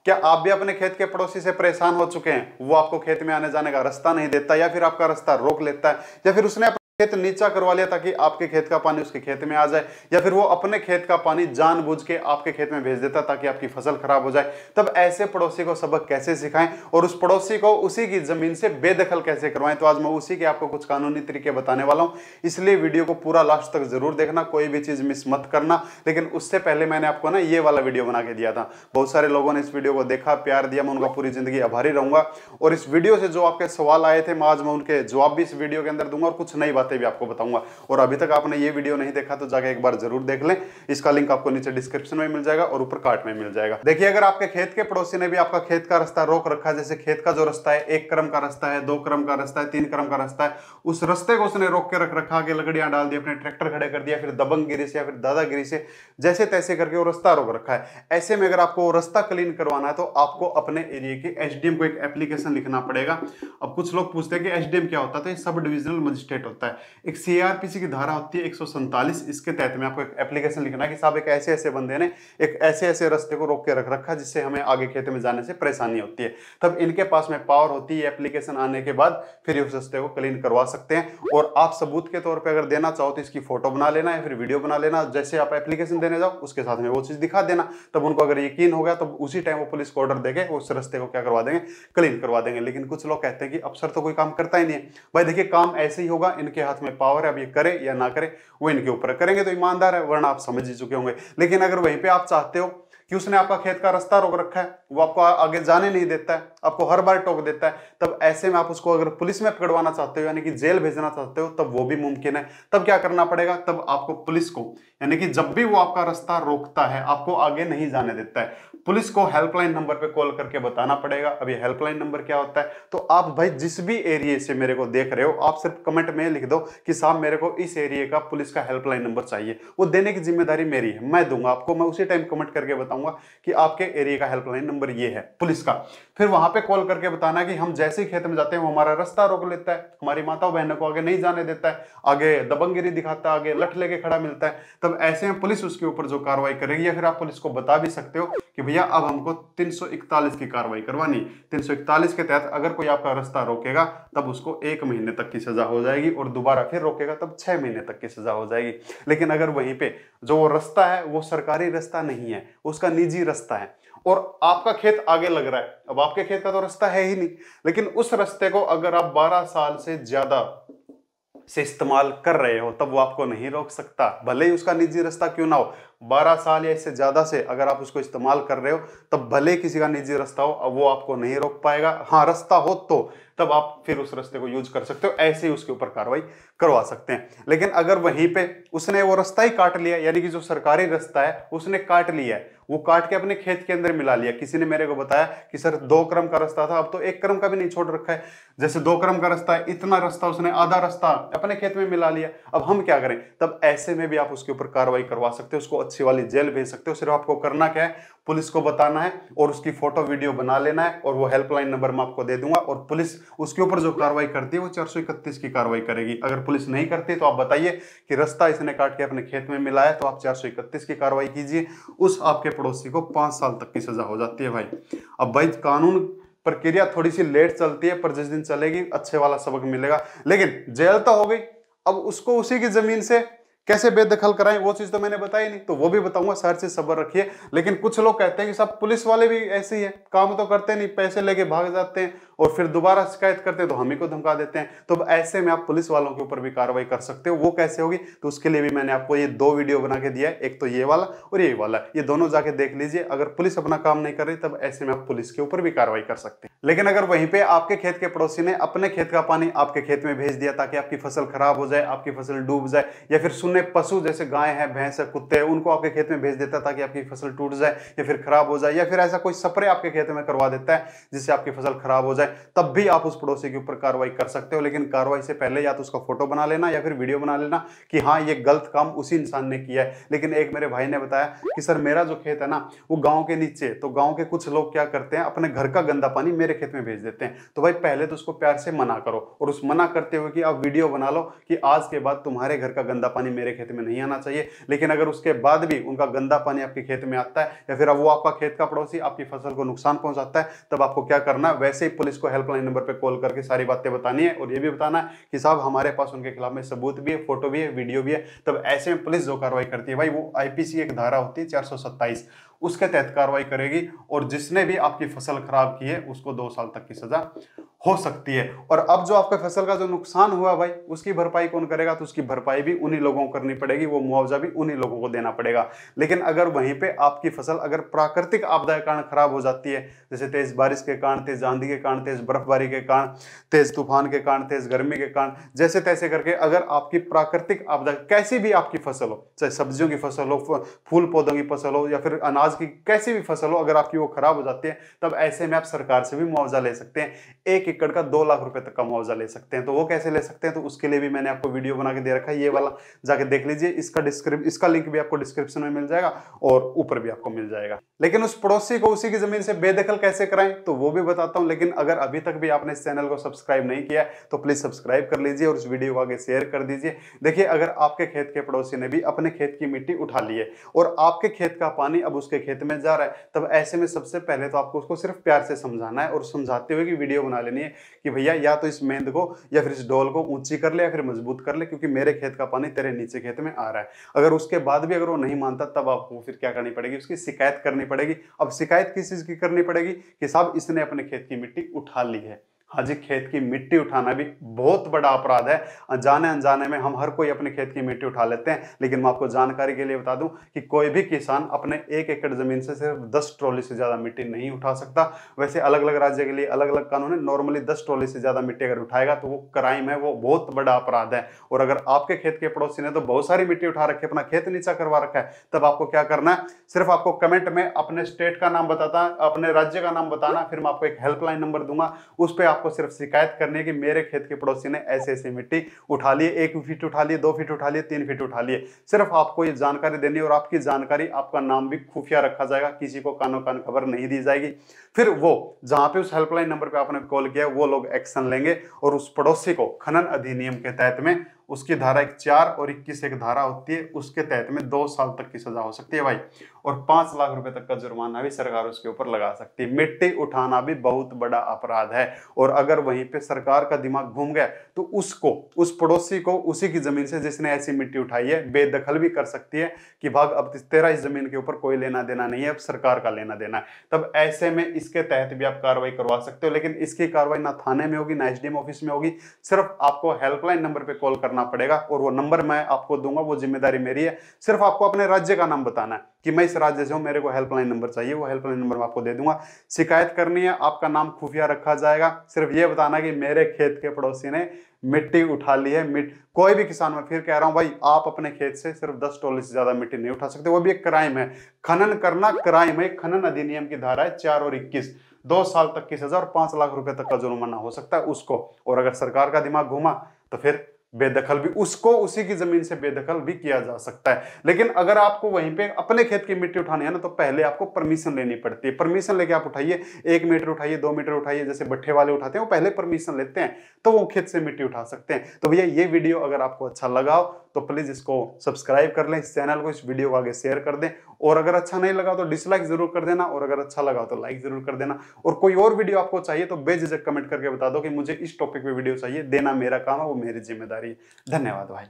क्या आप भी अपने खेत के पड़ोसी से परेशान हो चुके हैं? वो आपको खेत में आने जाने का रास्ता नहीं देता, या फिर आपका रास्ता रोक लेता है, या फिर उसने अपना खेत नीचा करवा लिया ताकि आपके खेत का पानी उसके खेत में आ जाए, या फिर वो अपने खेत का पानी जानबूझ के आपके खेत में भेज देता ताकि आपकी फसल खराब हो जाए। तब ऐसे पड़ोसी को सबक कैसे सिखाएं और उस पड़ोसी को उसी की जमीन से बेदखल कैसे करवाएं, तो आज मैं उसी के आपको कुछ कानूनी तरीके बताने वाला हूं। इसलिए वीडियो को पूरा लास्ट तक जरूर देखना, कोई भी चीज मिस मत करना। लेकिन उससे पहले मैंने आपको ना ये वाला वीडियो बना के दिया था, बहुत सारे लोगों ने इस वीडियो को देखा, प्यार दिया, मैं उनका पूरी जिंदगी आभारी रहूंगा। और इस वीडियो से जो आपके सवाल आए थे, आज मैं उनके जवाब भी इस वीडियो के अंदर दूंगा और कुछ नई बातें भी आपको बताऊंगा। और अभी तक आपने ये वीडियो नहीं देखा तो जाके एक बार जरूर देख लें, इसका लिंक आपको नीचे डिस्क्रिप्शन में मिल जाएगा और ऊपर कार्ड में मिल जाएगा। देखिए, अगर आपके खेत के पड़ोसी ने भी आपका खेत का रास्ता रोक रखा है, जैसे खेत का जो रास्ता है 1 क्रम का रास्ता है, 2 क्रम का रास्ता है, 3 क्रम का रास्ता है, उस रास्ते को उसने रोक के रख रखा, आगे लकड़ियां डाल दी, अपने ट्रैक्टर खड़े कर दिया, फिर दबंगगिरी से या फिर दादागिरी से जैसे तैसे करके वो रास्ता रोक रखा है। ऐसे में अगर आपको वो रास्ता क्लीन करवाना है तो आपको अपने एरिया के एसडीएम को एक एप्लीकेशन लिखना पड़ेगा। अब कुछ लोग पूछते हैं कि एसडीएम क्या होता है, तो ये सब डिविजनल मजिस्ट्रेट होता है। एक सीआरपीसी की धारा होती है 147, इसके तहत में आपको एक एप्लीकेशन लिखना है कि साहब एक ऐसे ऐसे बंदे ने एक ऐसे ऐसे रास्ते को रोक के रख रखा जिससे हमें आगे खेत में जाने से परेशानी होती है। तब इनके पास में पावर होती है, एप्लीकेशन आने के बाद फिर उस रास्ते को क्लीन करवा सकते हैं। और आप सबूत के तौर पे अगर देना चाहो तो इसकी फोटो बना लेना या फिर वीडियो बना लेना, जैसे आप एप्लीकेशन देने जाओ उसके साथ में वो चीज दिखा देना। तब उनको अगर यकीन हो गया तो उसी टाइम वो पुलिस को ऑर्डर देके उस रास्ते को क्या करवा देंगे, क्लीन करवा देंगे। लेकिन कुछ लोग कहते हैं कि अफसर तो कोई काम करता ही नहीं है। भाई देखिए, काम ऐसे ही होगा, इनके हाथ में पावर है, अब ये करे या ना करे वो इनके ऊपर। करेंगे तो ईमानदार है, वरना आप समझ ही चुके होंगे। लेकिन अगर वहीं पे आप चाहते हो कि उसने आपका खेत का रास्ता रोक रखा है, वो आपको आगे जाने नहीं देता है, आपको हर बार टोक देता है, तब ऐसे में आप उसको अगर पुलिस में पकड़वाना चाहते हो यानी कि जेल भेजना चाहते हो तब वो भी मुमकिन है। तब क्या करना पड़ेगा, तब आपको पुलिस को यानी कि जब भी वो आपका रास्ता रोकता है, आपको आगे नहीं जाने देता है, पुलिस को हेल्पलाइन नंबर पे कॉल करके बताना पड़ेगा। अब ये हेल्पलाइन नंबर क्या होता है, तो आप भाई जिस भी एरिया से मेरे को देख रहे हो, आप सिर्फ कमेंट में लिख दो कि साहब मेरे को इस एरिया का पुलिस का हेल्पलाइन नंबर चाहिए। वो देने की जिम्मेदारी मेरी है, मैं दूंगा आपको। मैं उसी टाइम कमेंट करके बताऊंगा कि आपके एरिया का हेल्पलाइन नंबर ये है पुलिस का। फिर वहां पे कॉल करके बताना कि हम जैसे ही खेत में जाते हैं वो हमारा रास्ता रोक लेता है, हमारी माताओं बहनों को आगे नहीं जाने देता है, आगे दबंगगिरी दिखाता है, आगे लठ लेके खड़ा मिलता है। तब ऐसे में पुलिस उसके ऊपर जो कार्रवाई करेगी, या फिर आप पुलिस को बता भी सकते हो कि भैया अब हमको 341 की कार्रवाई करवानी। 341 के तहत अगर कोई आपका रास्ता रोकेगा तब उसको 1 महीने तक की सजा हो जाएगी, और दोबारा फिर रोकेगा तब 6 महीने तक की सजा हो जाएगी। लेकिन अगर वहीं पे जो वो रास्ता है वो सरकारी रास्ता नहीं है, उसका निजी रास्ता है, और आपका खेत आगे लग रहा है, अब आपके खेत का तो रास्ता है ही नहीं, लेकिन उस रास्ते को अगर आप 12 साल से ज्यादा से इस्तेमाल कर रहे हो तब वो आपको नहीं रोक सकता, भले ही उसका निजी रास्ता क्यों ना हो। 12 साल या इससे ज्यादा से अगर आप उसको इस्तेमाल कर रहे हो तब भले किसी का निजी रास्ता हो, अब वो आपको नहीं रोक पाएगा। हाँ, रास्ता हो तो तब आप फिर उस रास्ते को यूज कर सकते हो, ऐसे ही उसके ऊपर कार्रवाई करवा सकते हैं। लेकिन अगर वहीं पे उसने वो रास्ता ही काट लिया, यानी कि जो सरकारी रास्ता है उसने काट लिया है, वो काट के अपने खेत के अंदर मिला लिया। किसी ने मेरे को बताया कि सर 2 क्रम का रास्ता था, अब तो 1 क्रम का भी नहीं छोड़ रखा है। जैसे 2 क्रम का रास्ता है, इतना रास्ता उसने आधा रास्ता अपने खेत में मिला लिया, अब हम क्या करें। तब ऐसे में भी आप उसके ऊपर कार्रवाई करवा सकते हो, उसको अच्छी वाली जेल भेज सकते हो। सिर्फ आपको करना क्या है, पुलिस को बताना है और उसकी फोटो वीडियो बना लेना है, और वो हेल्पलाइन नंबर मैं आपको दे दूंगा, और पुलिस उसके ऊपर जो कार्रवाई करती है वो 431 की कार्रवाई करेगी। अगर पुलिस नहीं करती तो आप बताइए कि रास्ता इसने काट के अपने खेत में मिलाया, तो आप 431 की कार्रवाई कीजिए, उस आपके पड़ोसी को 5 साल तक की सजा हो जाती है भाई। अब भाई कानून प्रक्रिया थोड़ी सी लेट चलती है, पर जिस दिन चलेगी अच्छे वाला सबक मिलेगा। लेकिन जेल तो हो गई, अब उसको उसी की जमीन से कैसे बेदखल कराएं वो चीज तो मैंने बताई नहीं, तो वो भी बताऊंगा। सर से सब्र रखिए। लेकिन कुछ लोग कहते हैं कि सब पुलिस वाले भी ऐसे ही है, काम तो करते नहीं, पैसे लेके भाग जाते हैं और फिर दोबारा शिकायत करते हैं तो हम ही को धमका देते हैं। तो ऐसे में आप पुलिस वालों के ऊपर भी कार्रवाई कर सकते हो। वो कैसे होगी, तो उसके लिए भी मैंने आपको ये 2 वीडियो बना के दिया है, एक तो ये वाला और ये वाला, ये दोनों जाके देख लीजिए। अगर पुलिस अपना काम नहीं कर रही तब ऐसे में आप पुलिस के ऊपर भी कार्रवाई कर सकते हैं। लेकिन अगर वहीं पे आपके खेत के पड़ोसी ने अपने खेत का पानी आपके खेत में भेज दिया ताकि आपकी फसल खराब हो जाए, आपकी फसल डूब जाए, या फिर सुने पशु जैसे गाय है, भैंस है, कुत्ते हैं, उनको आपके खेत में भेज देता ताकि आपकी फसल टूट जाए या फिर खराब हो जाए, या फिर ऐसा कोई स्प्रे आपके खेत में करवा देता है जिससे आपकी फसल खराब हो जाए, जाए, तब भी आप उस पड़ोसी के ऊपर कार्रवाई कर सकते हो। लेकिन कार्रवाई से पहले या तो उसका फोटो बना लेना या फिर वीडियो बना लेना कि हाँ ये गलत काम उसी इंसान ने किया है। लेकिन एक मेरे भाई ने बताया कि सर मेरा जो खेत है ना वो गांव के नीचे, तो गांव के कुछ लोग क्या करते हैं, अपने घर का गंदा पानी मेरे खेत में भेज देते हैं। तो भाई पहले तो उसको प्यार से मना करो, और उस मना करते हुए कि आप वीडियो बना लो कि आज के बाद तुम्हारे घर का गंदा पानी मेरे खेत में नहीं आना चाहिए। लेकिन अगर उसके बाद भी उनका गंदा पानी आपके खेत में आता है, या फिर अब वो आपका खेत का पड़ोसी आपकी फसल को नुकसान पहुंचाता है, तब आपको क्या करना है, वैसे ही पुलिस को हेल्पलाइन नंबर पे कॉल करके सारी बातें बतानी है, और ये भी बताना है कि साहब हमारे पास उनके खिलाफ में सबूत भी है, फोटो भी है, वीडियो भी है। तब ऐसे में पुलिस जो कार्रवाई करती है भाई, वो आईपीसी एक धारा होती है 427, उसके तहत कार्रवाई करेगी, और जिसने भी आपकी फसल खराब की है उसको 2 साल तक की सजा हो सकती है। और अब जो आपका फसल का जो नुकसान हुआ भाई, उसकी भरपाई कौन करेगा, तो उसकी भरपाई भी उन्हीं लोगों को करनी पड़ेगी, वो मुआवजा भी उन्हीं लोगों को देना पड़ेगा। लेकिन अगर वहीं पे आपकी फसल अगर प्राकृतिक आपदा के कारण खराब हो जाती है, जैसे तेज बारिश के कारण, तेज आंधी के कारण, तेज बर्फबारी के कारण, तेज तूफान के कारण, तेज गर्मी के कारण, जैसे तैसे करके अगर आपकी प्राकृतिक आपदा, कैसी भी आपकी फसल हो, चाहे सब्जियों की फसल हो, फूल पौधों की फसल हो, या फिर अनाज की कैसी भी फसल हो, अगर आपकी वो खराब हो जाती है, तब ऐसे में आप सरकार से भी मुआवजा ले सकते हैं। 1 एकड़ का 2 लाख रुपए तक का मुआवजा ले सकते हैं। तो वो कैसे ले सकते हैं, तो उसके लिए भी मैंने आपको वीडियो बना के दे रखा है, ये वाला जाके देख लीजिए। इसका लिंक भी आपको डिस्क्रिप्शन में मिल जाएगा और ऊपर भी आपको मिल जाएगा। लेकिन उस पड़ोसी को उसी की जमीन से बेदखल कैसे कराएं, तो वो भी बताता हूं। लेकिन अगर अभी तक भी आपने इस चैनल को सब्सक्राइब नहीं किया तो प्लीज सब्सक्राइब कर लीजिए और इस वीडियो को आगे शेयर कर दीजिए। देखिए, अगर आपके खेत के पड़ोसी ने भी अपने खेत की मिट्टी उठा ली है और आपके खेत का पानी अब उसके खेत में जा रहा है, तब ऐसे में सबसे पहले तो आपको उसको सिर्फ प्यार से समझाना है, और समझाते हुए की वीडियो बना लेनी है कि भैया या तो इस मेंद को या फिर इस डोल को ऊंची कर ले या फिर मजबूत कर ले, क्योंकि मेरे खेत का पानी तेरे नीचे खेत में आ रहा है। अगर उसके बाद भी अगर वो नहीं मानता, तब आपको फिर क्या करनी पड़ेगी, उसकी शिकायत करनी पड़ेगी। अब शिकायत किस चीज की करनी पड़ेगी, कि साहब इसने अपने खेत की मिट्टी उठा ली है। हाँ जी, खेत की मिट्टी उठाना भी बहुत बड़ा अपराध है। जाने अनजाने में हम हर कोई अपने खेत की मिट्टी उठा लेते हैं। लेकिन मैं आपको जानकारी के लिए बता दूं कि कोई भी किसान अपने 1 एकड़ जमीन से सिर्फ 10 ट्रॉली से ज्यादा मिट्टी नहीं उठा सकता। वैसे अलग अलग राज्य के लिए अलग अलग कानून है। नॉर्मली 10 ट्रॉली से ज्यादा मिट्टी अगर उठाएगा तो वो क्राइम है, वो बहुत बड़ा अपराध है। और अगर आपके खेत के पड़ोसी ने तो बहुत सारी मिट्टी उठा रखी है, अपना खेत नीचा करवा रखा है, तब आपको क्या करना है, सिर्फ आपको कमेंट में अपने स्टेट का नाम बताना, अपने राज्य का नाम बताना, फिर मैं आपको एक हेल्पलाइन नंबर दूंगा, उस पर आपको सिर्फ शिकायत करनी है कि मेरे खेत के पड़ोसी ने ऐसे ऐसे मिट्टी उठा ली, 1 फीट उठा लिए, 2 फीट उठा लिए, 3 फीट उठा लिए। सिर्फ आपको ये जानकारी देनी है, और आपकी जानकारी, आपका नाम भी खुफिया रखा जाएगा, किसी को कानो कान खबर नहीं दी जाएगी। फिर वो जहां पे उस हेल्पलाइन नंबर पे आपने कॉल किया, वो लोग एक्शन लेंगे और उस पड़ोसी को खनन अधिनियम के तहत में, उसकी धारा 4 और 21 एक धारा होती है, उसके तहत में 2 साल तक की सजा हो सकती है भाई, और 5 लाख रुपए तक का जुर्माना भी सरकार उसके ऊपर लगा सकती है। मिट्टी उठाना भी बहुत बड़ा अपराध है, और अगर वहीं पे सरकार का दिमाग घूम गया तो उसको, उस पड़ोसी को उसी की जमीन से जिसने ऐसी मिट्टी उठाई है बेदखल भी कर सकती है कि भाग अब तेरा इस जमीन के ऊपर कोई लेना देना नहीं है, अब सरकार का लेना देना है। तब ऐसे में इसके तहत भी आप कार्रवाई करवा सकते हो। लेकिन इसकी कार्रवाई ना थाने में होगी, ना एसडीएम ऑफिस में होगी, सिर्फ आपको हेल्पलाइन नंबर पे कॉल करना पड़ेगा, और वो नंबर मैं आपको दूंगा, वो जिम्मेदारी मेरी है। सिर्फ आपको अपने राज्य का नाम बताना है कि मैं इस राज्य से हूं, मेरे को हेल्पलाइन नंबर चाहिए, वो हेल्पलाइन नंबर मैं आपको दे दूंगा। शिकायत करनी है, आपका नाम खुफिया रखा जाएगा, सिर्फ ये बताना कि मेरे खेत के पड़ोसी ने मिट्टी उठा ली है। कोई भी किसान, मैं फिर कह रहा हूं भाई, आप अपने खेत से सिर्फ 10 ट्रॉली से ज्यादा मिट्टी नहीं उठा सकते, वो भी एक क्राइम है। खनन करना क्राइम है। खनन अधिनियम की धारा है 4 और 21, 2 साल तक की सजा और 5 लाख रुपए तक का जुर्माना हो सकता है उसको। और अगर सरकार का दिमाग घूमा तो फिर बेदखल भी, उसको उसी की जमीन से बेदखल भी किया जा सकता है। लेकिन अगर आपको वहीं पे अपने खेत की मिट्टी उठानी है ना, तो पहले आपको परमिशन लेनी पड़ती है। परमिशन लेके आप उठाइए, 1 मीटर उठाइए, 2 मीटर उठाइए, जैसे भट्ठे वाले उठाते हैं, वो पहले परमिशन लेते हैं, तो वो खेत से मिट्टी उठा सकते हैं। तो भैया ये वीडियो अगर आपको अच्छा लगा हो तो प्लीज इसको सब्सक्राइब कर लें, इस चैनल को, इस वीडियो को आगे शेयर कर दें, और अगर अच्छा नहीं लगा तो डिसलाइक जरूर कर देना, और अगर अच्छा लगा तो लाइक जरूर कर देना। और कोई और वीडियो आपको चाहिए तो बेझिझक कमेंट करके बता दो कि मुझे इस टॉपिक पे वीडियो चाहिए, देना मेरा काम है, वो मेरी जिम्मेदारी है। धन्यवाद भाई।